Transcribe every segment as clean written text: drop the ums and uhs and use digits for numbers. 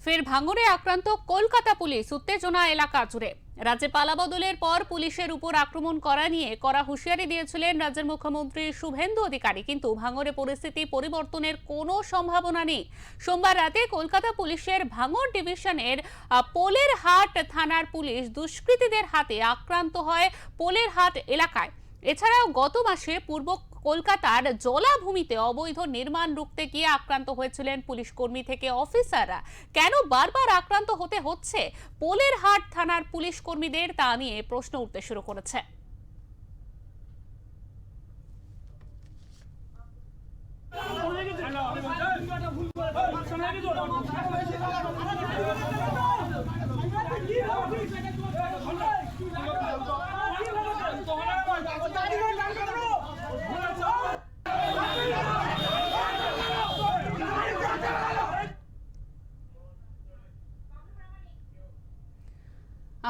ফের ভাঙড়ে আক্রান্ত কলকাতা পুলিশ, উত্তেজনা এলাকা জুড়ে। রাজ্যে পালাবদলের পর পুলিশের উপর আক্রমণ করা নিয়ে কড়া হুঁশিয়ারি দিয়েছিলেন রাজ্যের মুখ্যমন্ত্রী শুভেন্দু অধিকারী, কিন্তু ভাঙড়ে পরিস্থিতি পরিবর্তনের কোনো সম্ভাবনা নেই। সোমবার রাতে কলকাতা পুলিশের ভাঙড় ডিভিশনের পোলের হাট থানার পুলিশ দুষ্কৃতীদের হাতে আক্রান্ত হয় পোলের হাট এলাকায়। এছাড়াও গত মাসে পূর্ব কলকাতার জলাভূমিতে অবৈধ নির্মাণ রুখতে গিয়ে আক্রান্ত হয়েছিলেন পুলিশ কর্মী থেকে অফিসাররা। কেন বারবার আক্রান্ত হতে হচ্ছে পোলের হাট থানার পুলিশ কর্মীদের, তা নিয়ে প্রশ্ন উঠতে শুরু করেছে।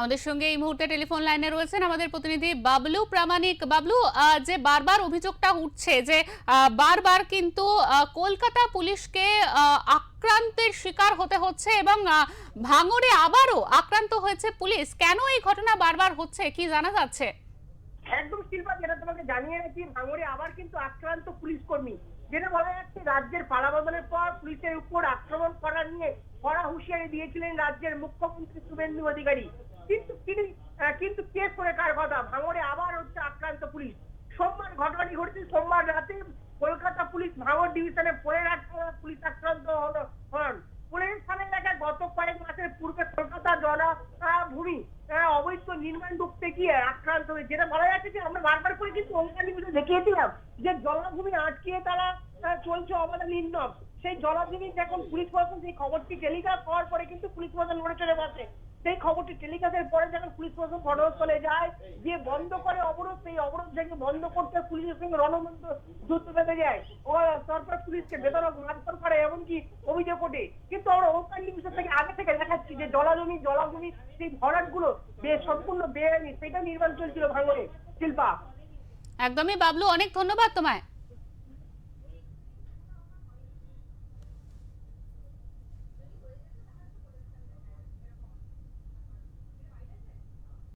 আমাদের সঙ্গে এই মুহূর্তে টেলিফোন লাইনে রয়েছেন আমাদের প্রতিনিধি বাবলু প্রামাণিক। বাবলু, যে বারবার অভিযোগটা উঠছে যে বারবার কিন্তু কলকাতা পুলিশকে আক্রান্তের শিকার হতে হচ্ছে এবং ভাঙড়ে আবারও আক্রান্ত হয়েছে পুলিশ, কেন এই ঘটনা বারবার হচ্ছে, কি জানা যাচ্ছে? একদম শিল্পা, যেটা তোমাকে জানিয়ে রাখি, ভাঙড়ে আবার কিন্তু আক্রান্ত পুলিশ কর্মী। যেটা বলা যাচ্ছে, রাজ্যের পালাবদলের পর পুলিশের উপর আক্রমণ করা নিয়ে কড়া হুঁশিয়ারি দিয়েছিলেন রাজ্যের মুখ্যমন্ত্রী শুভেন্দু অধিকারী। কিন্তু কেস করে কার কথা, ভাঙড়ে আবার হচ্ছে আক্রান্ত পুলিশ। সোমবার ঘটনাটি ঘটেছে, সোমবার রাতে কলকাতা পুলিশ ভাঙড় ডিভিশনে পোলের হাট পুলিশ আক্রান্ত হন। পোলের থানা এলাকায় গত কয়েক মাসের পূর্বে কলকাতা জলাভূমি অবৈধ নির্মাণ রুখতে গিয়ে আক্রান্ত হয়েছে। যেটা বলা যাচ্ছে যে আমরা বারবার করে কিন্তু অঙ্কা নিউজে দেখিয়েছিলাম যে জলাভূমি আটকিয়ে তারা চলছে অবৈধ নির্মাণ। সেই জলাভূমি যখন পুলিশ প্রশাসন সেই খবরটি টেলিকাস্ট হওয়ার পরে কিন্তু পুলিশ প্রশাসন নড়ে চড়ে বসে। সেই খবরটি টেলিকাস্টের পরে যখন পুলিশ প্রশাসন ঘটনাস্থলে যায়, যে বন্ধ করে অবরোধ, সেই অবরোধ থেকে বন্ধ করতে পুলিশের সঙ্গে রণমন্ত্র যুদ্ধ বেঁধে যায় ও তারপর পুলিশকে বেদরক মারধর করে, এমনকি অভিযোগ ওঠে। কিন্তু আমরা ওখান নিউজের থেকে আগে থেকে দেখাচ্ছি যে জলাভূমি সেই ভরাটগুলো সম্পূর্ণ বেআইনি, সেটা নির্মাণ চলছিল ভাঙড়ে। শিল্পা, একদমই বাবলু, অনেক ধন্যবাদ তোমায়।